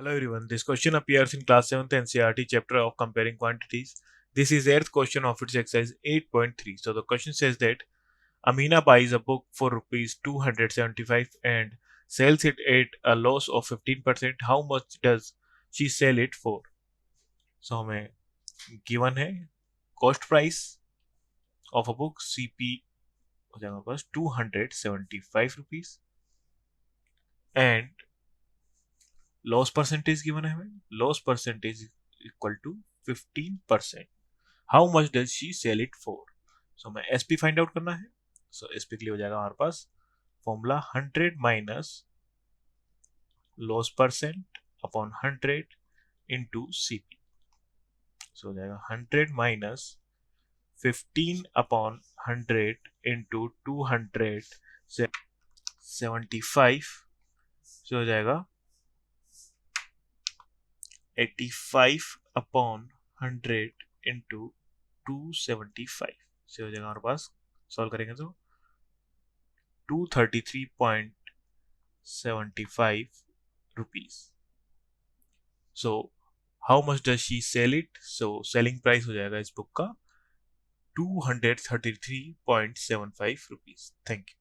Hello everyone, this question appears in class 7th NCERT chapter of Comparing Quantities. This is 8th question of its exercise 8.3. So the question says that Amina buys a book for rupees 275 and sells it at a loss of 15%. How much does she sell it for? So हमें given है cost price of a book CP हो जाएगा हमारे पास 275 rupees and loss percentage given है हमें loss percentage equal to 15%. How much does she sell it for? So हमें SP find out करना है. सो एसपी के लिए हो जाएगा हमारे पास formula 100 minus loss percent upon 100 into CP. So हो जाएगा 100 माइनस 15 अपॉन 100 इंटू 275. सो हो जाएगा 85 अपॉन 100 इंटू 275 से हो जाएगा हमारे पास. सॉल्व करेंगे तो 233.75 rupees. So how much does she sell it? So selling price हो जाएगा इस बुक का 233.75 रुपीज. Thank you.